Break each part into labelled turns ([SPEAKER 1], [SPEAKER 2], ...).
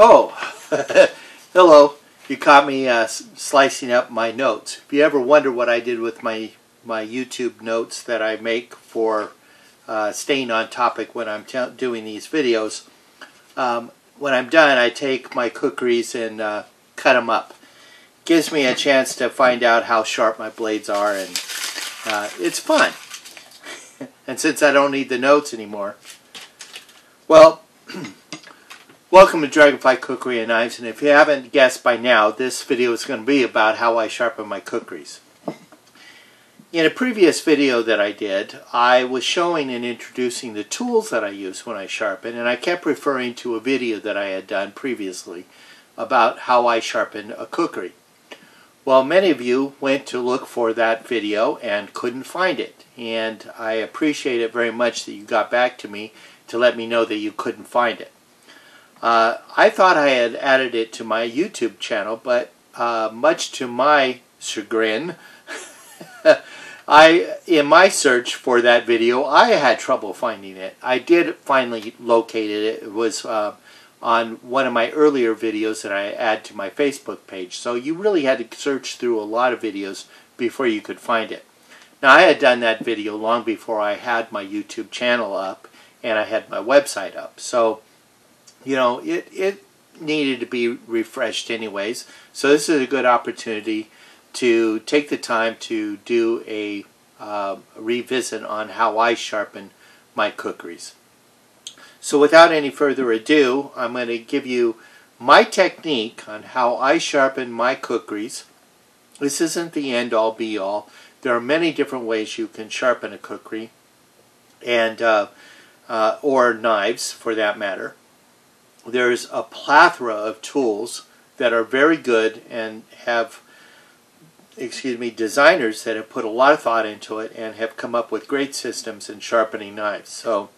[SPEAKER 1] Oh, hello. You caught me slicing up my notes. If you ever wonder what I did with my YouTube notes that I make for staying on topic when I'm doing these videos, when I'm done I take my kukris and cut them up. Gives me a chance to find out how sharp my blades are, and it's fun. And since I don't need the notes anymore, well, welcome to Dragonfly Cookery and Knives, and if you haven't guessed by now, this video is going to be about how I sharpen my kukris. In a previous video that I did, I was showing and introducing the tools that I use when I sharpen, and I kept referring to a video that I had done previously about how I sharpen a kukri. Well, many of you went to look for that video and couldn't find it, and I appreciate it very much that you got back to me to let me know that you couldn't find it. I thought I had added it to my YouTube channel, but much to my chagrin, in my search for that video, I had trouble finding it. I did finally locate it. It was on one of my earlier videos that I add to my Facebook page. So you really had to search through a lot of videos before you could find it. Now, I had done that video long before I had my YouTube channel up and I had my website up. So, you know, it needed to be refreshed anyways. So this is a good opportunity to take the time to do a revisit on how I sharpen my kukris. So without any further ado, I'm going to give you my technique on how I sharpen my kukris. This isn't the end-all be-all. There are many different ways you can sharpen a kukri, and or knives for that matter. There's a plethora of tools that are very good and have, designers that have put a lot of thought into it and have come up with great systems in sharpening knives. So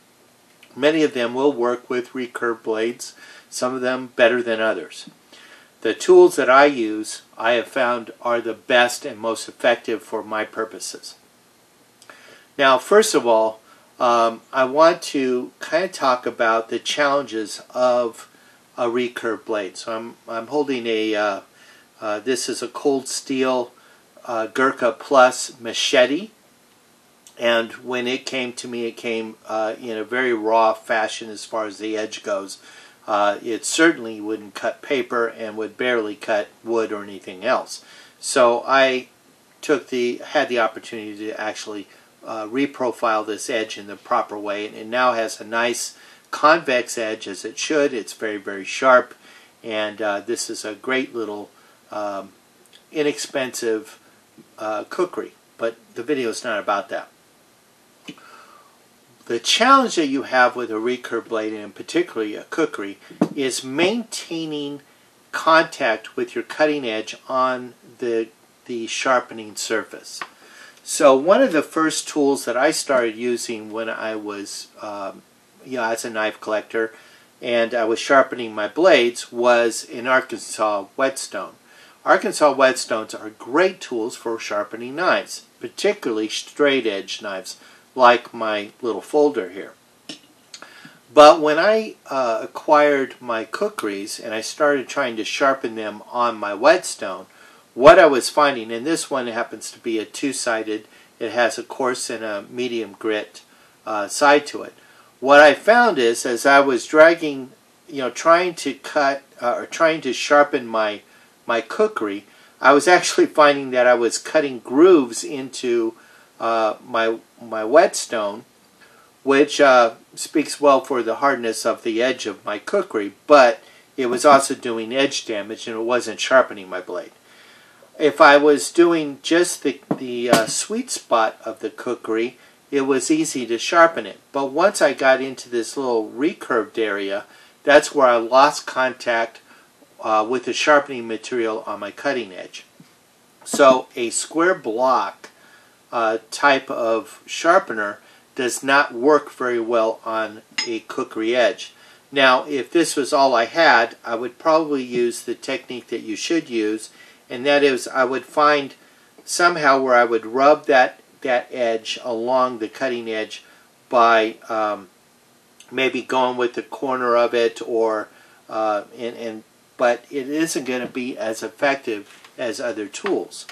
[SPEAKER 1] many of them will work with recurve blades, some of them better than others. The tools that I use, I have found, are the best and most effective for my purposes. Now, first of all, I want to kind of talk about the challenges of a recurve blade. So I'm holding a, this is a cold steel Gurkha Plus machete. And when it came to me, it came in a very raw fashion as far as the edge goes. It certainly wouldn't cut paper and would barely cut wood or anything else. So I had the opportunity to actually reprofile this edge in the proper way, and it now has a nice convex edge, as it should. It's very, very sharp, and this is a great little inexpensive kukri. But the video is not about that. The challenge that you have with a recurve blade, and particularly a kukri, is maintaining contact with your cutting edge on the sharpening surface. So one of the first tools that I started using when I was, as a knife collector, and I was sharpening my blades, was an Arkansas Whetstone. Arkansas Whetstones are great tools for sharpening knives, particularly straight edge knives, like my little folder here. But when I acquired my kukris and I started trying to sharpen them on my Whetstone, what I was finding, and this one happens to be a two-sided, it has a coarse and a medium grit side to it. What I found is, as I was dragging, trying to cut or trying to sharpen my kukri, I was actually finding that I was cutting grooves into my Whetstone, which speaks well for the hardness of the edge of my kukri, but it was also doing edge damage and it wasn't sharpening my blade. If I was doing just the sweet spot of the kukri, it was easy to sharpen it. But once I got into this little recurved area, that's where I lost contact with the sharpening material on my cutting edge. So a square block type of sharpener does not work very well on a kukri edge. Now, if this was all I had, I would probably use the technique that you should use, and that is I would find somehow where I would rub that edge along the cutting edge by maybe going with the corner of it, or but it isn't going to be as effective as other tools.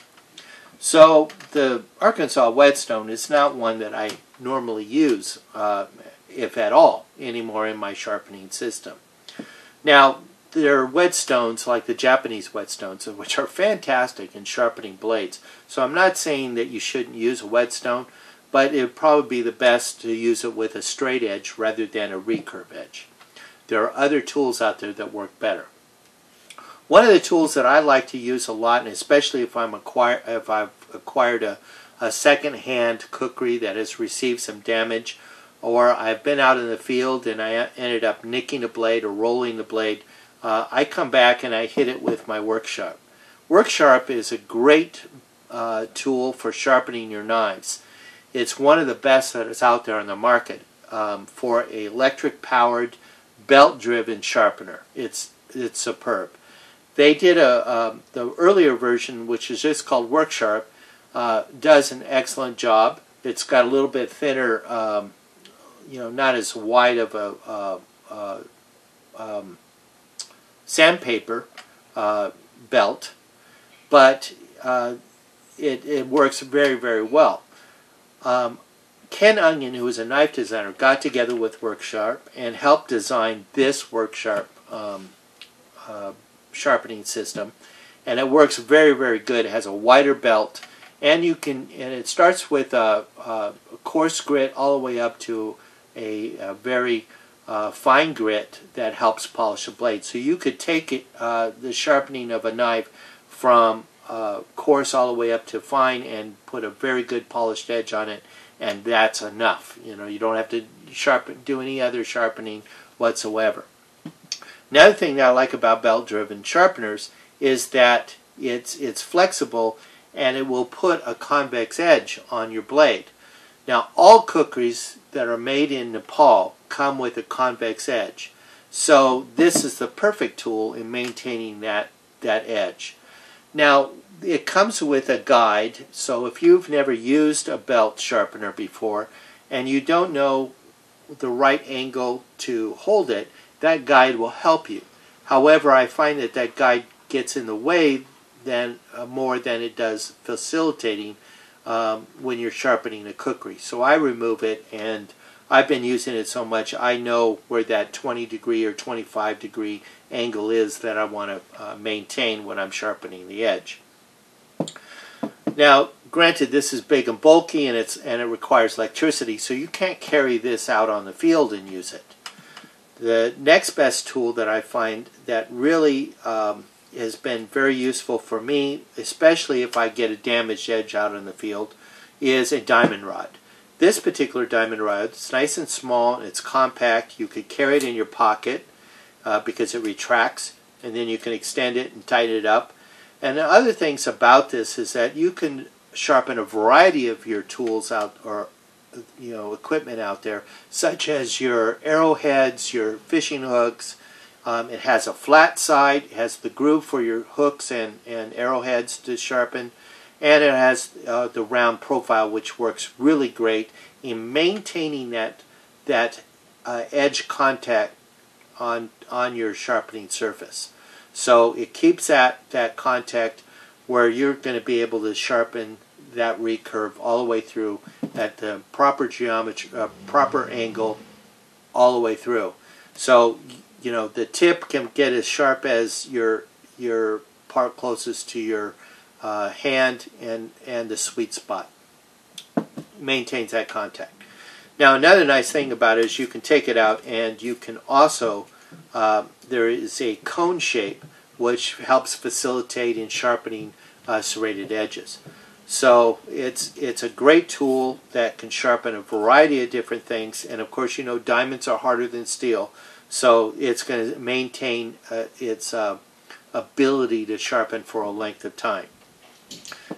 [SPEAKER 1] So the Arkansas Whetstone is not one that I normally use, if at all, anymore in my sharpening system. Now, there are whetstones like the Japanese whetstones, which are fantastic in sharpening blades. So I'm not saying that you shouldn't use a whetstone, but it would probably be the best to use it with a straight edge rather than a recurve edge. There are other tools out there that work better. One of the tools that I like to use a lot, and especially if I've acquired a second-hand kukri that has received some damage, or I've been out in the field and I ended up nicking a blade or rolling the blade, I come back and I hit it with my work sharp. Work sharp is a great tool for sharpening your knives. It's one of the best that is out there on the market for an electric-powered, belt-driven sharpener. It's superb. They did the earlier version, which is just called Work Sharp, does an excellent job. It's got a little bit thinner, not as wide of a sandpaper belt, but it works very, very well. Ken Onion, who is a knife designer, got together with Work Sharp and helped design this Work Sharp sharpening system, and it works very, very good. It has a wider belt, and it starts with a coarse grit all the way up to a very fine grit that helps polish a blade. So you could take the sharpening of a knife from coarse all the way up to fine and put a very good polished edge on it, and that's enough. You don't have to do any other sharpening whatsoever. Another thing that I like about belt-driven sharpeners is that it's flexible and it will put a convex edge on your blade. Now, all kukris that are made in Nepal come with a convex edge. So this is the perfect tool in maintaining that edge. Now, it comes with a guide, so if you've never used a belt sharpener before and you don't know the right angle to hold it, that guide will help you. However, I find that guide gets in the way more than it does facilitating when you're sharpening a kukri. So I remove it, and I've been using it so much I know where that 20-degree or 25-degree angle is that I want to maintain when I'm sharpening the edge. Now, granted, this is big and bulky, and it requires electricity, so you can't carry this out on the field and use it. The next best tool that I find that really has been very useful for me, especially if I get a damaged edge out in the field, is a diamond rod. This particular diamond rod is nice and small, and it's compact. You could carry it in your pocket because it retracts, and then you can extend it and tighten it up. And the other things about this is that you can sharpen a variety of your tools out, or equipment out there, such as your arrowheads, your fishing hooks. It has a flat side, it has the groove for your hooks and arrowheads to sharpen, and it has the round profile, which works really great in maintaining that edge contact on your sharpening surface. So it keeps that contact where you're going to be able to sharpen that recurve all the way through at the proper geometry, proper angle all the way through. So the tip can get as sharp as your part closest to your hand, and the sweet spot maintains that contact. Now, another nice thing about it is you can take it out, and you can also there is a cone shape which helps facilitate in sharpening serrated edges. So it's a great tool that can sharpen a variety of different things, and of course diamonds are harder than steel, so it's going to maintain its ability to sharpen for a length of time.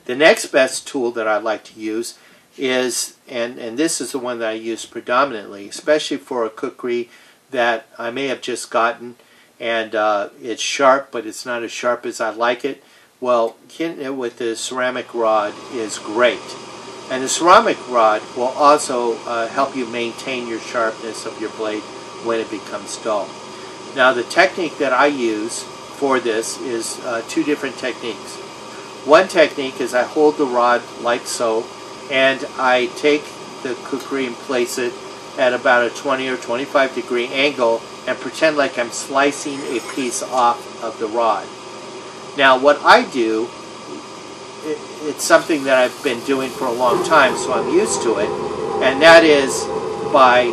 [SPEAKER 1] The next best tool that I like to use is, and this is the one that I use predominantly, especially for a kukri that I may have just gotten, and it's sharp, but it's not as sharp as I like it. Well, hitting it with the ceramic rod is great. And the ceramic rod will also help you maintain your sharpness of your blade when it becomes dull. Now the technique that I use for this is two different techniques. One technique is I hold the rod like so, and I take the kukri and place it at about a 20 or 25 degree angle and pretend like I'm slicing a piece off of the rod. Now what I do, it's something that I've been doing for a long time, so I'm used to it, and that is by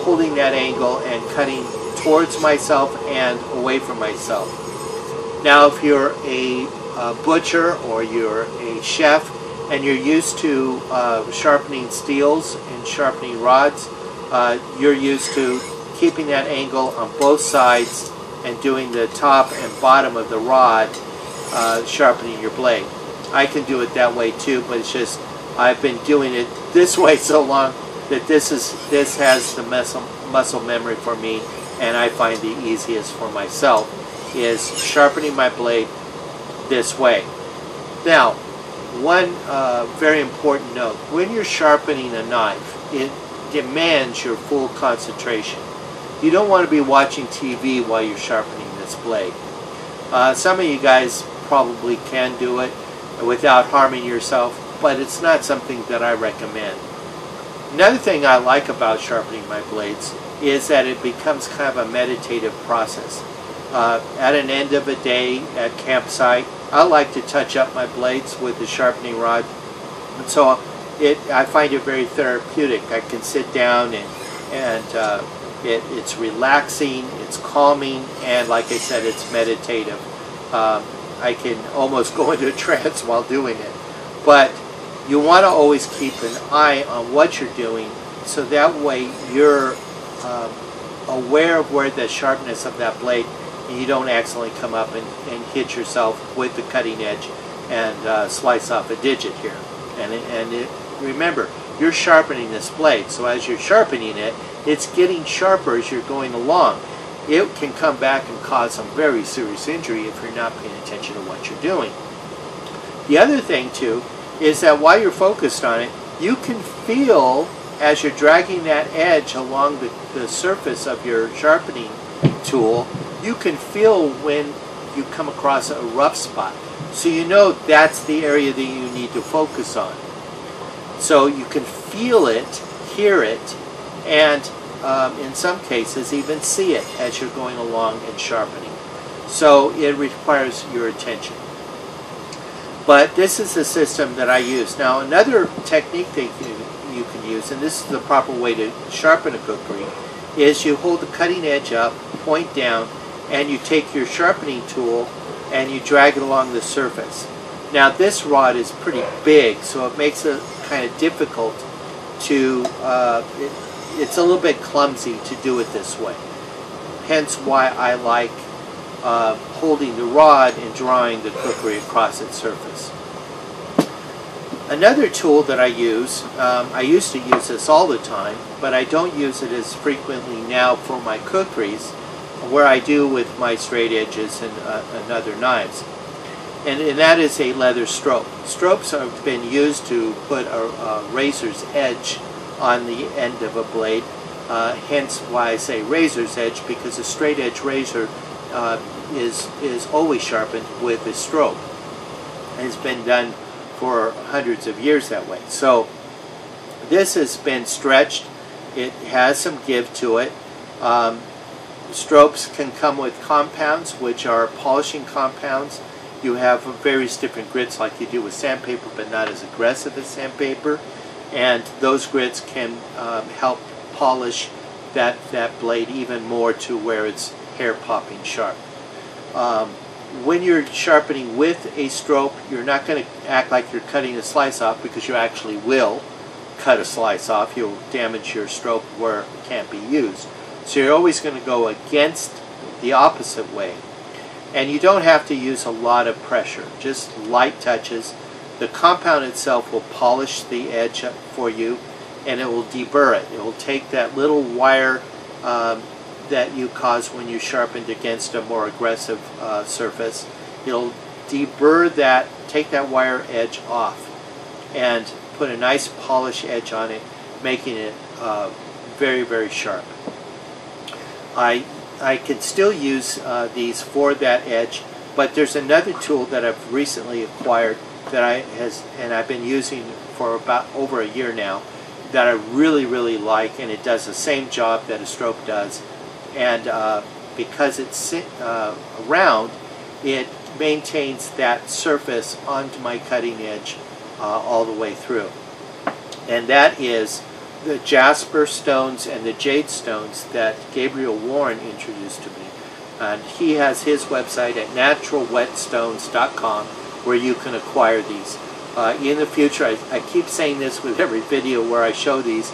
[SPEAKER 1] holding that angle and cutting towards myself and away from myself. Now if you're a butcher or you're a chef and you're used to sharpening steels and sharpening rods, you're used to keeping that angle on both sides and doing the top and bottom of the rod, sharpening your blade. I can do it that way too, but it's just I've been doing it this way so long that this has the muscle memory for me, and I find the easiest for myself is sharpening my blade this way. Now, one very important note: when you're sharpening a knife, it demands your full concentration. You don't want to be watching TV while you're sharpening this blade. Some of you guys probably can do it without harming yourself, but it's not something that I recommend. Another thing I like about sharpening my blades is that it becomes kind of a meditative process. At an end of a day at campsite, I like to touch up my blades with the sharpening rod, and so I find it very therapeutic. I can sit down and it's relaxing, it's calming, and like I said, it's meditative. I can almost go into a trance while doing it. But you want to always keep an eye on what you're doing, so that way you're aware of where the sharpness of that blade, and you don't accidentally come up and hit yourself with the cutting edge and slice off a digit here. Remember, you're sharpening this blade, so as you're sharpening it, it's getting sharper as you're going along. It can come back and cause some very serious injury if you're not paying attention to what you're doing. The other thing too is that while you're focused on it, you can feel as you're dragging that edge along the surface of your sharpening tool, you can feel when you come across a rough spot. So you know that's the area that you need to focus on. So you can feel it, hear it, and in some cases even see it as you're going along and sharpening. So it requires your attention. But this is the system that I use. Now another technique that you can use, and this is the proper way to sharpen a kukri, is you hold the cutting edge up, point down, and you take your sharpening tool and you drag it along the surface. Now this rod is pretty big, so it makes it kind of difficult to, it's a little bit clumsy to do it this way. Hence why I like holding the rod and drawing the kukri across its surface. Another tool that I use, I used to use this all the time, but I don't use it as frequently now for my kukris, where I do with my straight edges and other knives. And that is a leather strope. Stropes have been used to put a razor's edge on the end of a blade, hence why I say razor's edge, because a straight edge razor is always sharpened with a stroke. It's been done for hundreds of years that way. So this has been stretched. It has some give to it. Stropes can come with compounds, which are polishing compounds. You have various different grits like you do with sandpaper, but not as aggressive as sandpaper. And those grits can help polish that blade even more to where it's hair-popping sharp. When you're sharpening with a strope, you're not going to act like you're cutting a slice off, because you actually will cut a slice off. You'll damage your strope where it can't be used. So you're always going to go against the opposite way. And you don't have to use a lot of pressure, just light touches. The compound itself will polish the edge up for you, and it will deburr it. It will take that little wire that you cause when you sharpened against a more aggressive surface. It'll deburr that, take that wire edge off, and put a nice polished edge on it, making it very, very sharp. I I can still use these for that edge, but there's another tool that I've recently acquired that I've been using for about over a year now, that I really like, and it does the same job that a stroke does, and because it's round, it maintains that surface onto my cutting edge all the way through. And that is the Jasper Stones and the Jade Stones that Gabriel Warren introduced to me. And he has his website at naturalwhetstones.com, where you can acquire these. In the future, I keep saying this with every video where I show these,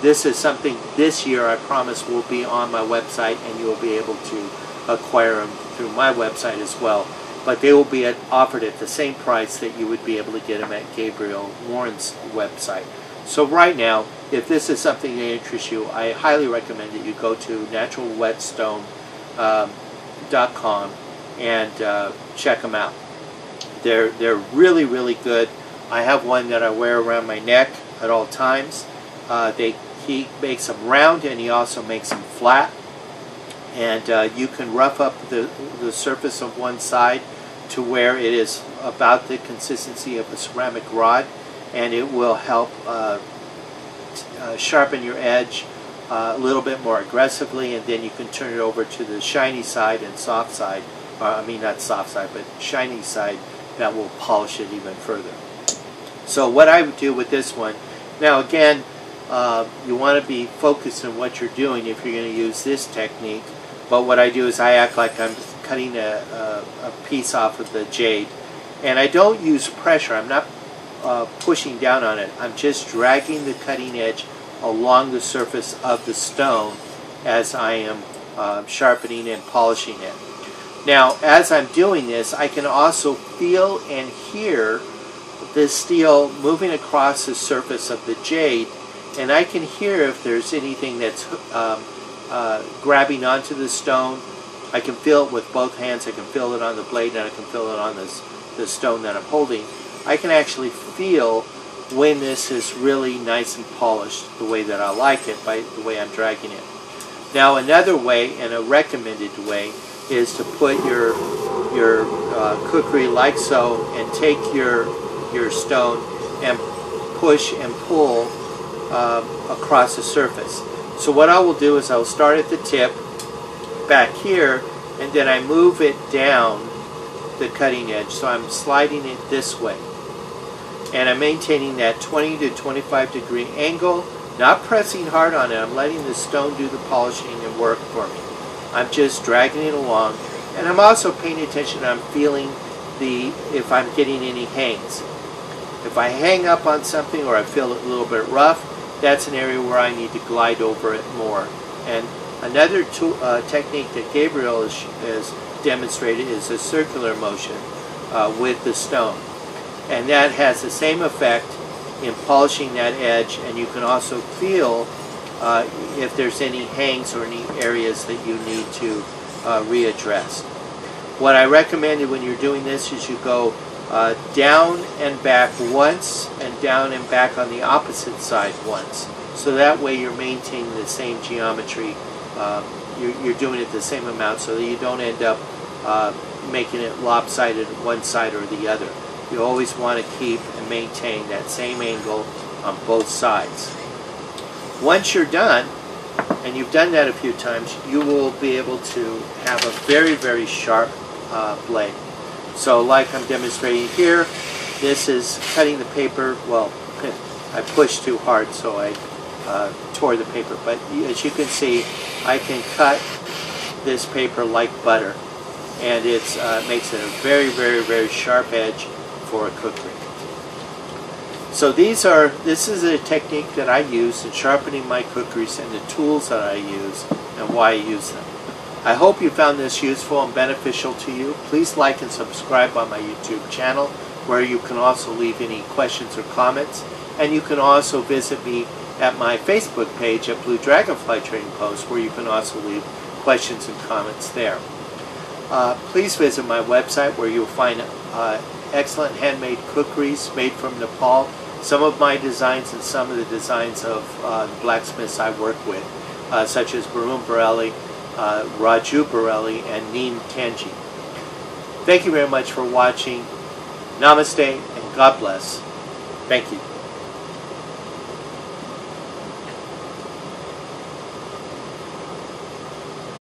[SPEAKER 1] this is something this year I promise will be on my website, and you will be able to acquire them through my website as well. But they will be offered at the same price that you would be able to get them at Gabriel Warren's website. So right now, if this is something that interests you, I highly recommend that you go to naturalwhetstone.com and check them out. They're really good. I have one that I wear around my neck at all times. He makes them round, and he also makes them flat. And you can rough up the surface of one side to where it is about the consistency of a ceramic rod, and it will help sharpen your edge a little bit more aggressively, and then you can turn it over to the shiny side and soft side, I mean not soft side, but shiny side, that will polish it even further. So what I would do with this one, now again, you want to be focused on what you're doing if you're going to use this technique, but what I do is I act like I'm cutting a piece off of the jade, and I don't use pressure. I'm not pushing down on it. I'm just dragging the cutting edge along the surface of the stone as I am sharpening and polishing it. Now, as I'm doing this, I can also feel and hear the steel moving across the surface of the jade, and I can hear if there's anything that's grabbing onto the stone. I can feel it with both hands. I can feel it on the blade, and I can feel it on the stone that I'm holding. I can actually feel when this is really nice and polished the way that I like it, by the way I'm dragging it. Now, another way, and a recommended way, is to put your kukri like so, and take your stone and push and pull across the surface. So what I will do is I will start at the tip back here, and then I move it down the cutting edge. So I'm sliding it this way, and I'm maintaining that 20 to 25 degree angle, not pressing hard on it. I'm letting the stone do the polishing and work for me. I'm just dragging it along, and I'm also paying attention. I'm feeling if I'm getting any hangs. If I hang up on something or I feel it a little bit rough, that's an area where I need to glide over it more. And another technique that Gabriel has demonstrated is a circular motion with the stone. And that has the same effect in polishing that edge, and you can also feel if there's any hangs or any areas that you need to readdress. What I recommended when you're doing this is you go down and back once, and down and back on the opposite side once. So that way you're maintaining the same geometry. You're doing it the same amount, so that you don't end up making it lopsided one side or the other. You always want to keep and maintain that same angle on both sides. Once you're done, and you've done that a few times, you will be able to have a very sharp blade. So like I'm demonstrating here, this is cutting the paper. Well, I pushed too hard, so I tore the paper. But as you can see, I can cut this paper like butter, and it makes it a very sharp edge for a kukri. So this is a technique that I use in sharpening my kukris, and the tools that I use and why I use them. I hope you found this useful and beneficial to you. Please like and subscribe on my YouTube channel, where you can also leave any questions or comments. And you can also visit me at my Facebook page at Blue Dragonfly Trading Post, where you can also leave questions and comments there. Please visit my website, where you'll find excellent handmade kukris made from Nepal. Some of my designs and some of the designs of the blacksmiths I work with, such as Barun Borelli Raju Borelli, and Neem Tanji. Thank you very much for watching. Namaste and God bless. Thank you.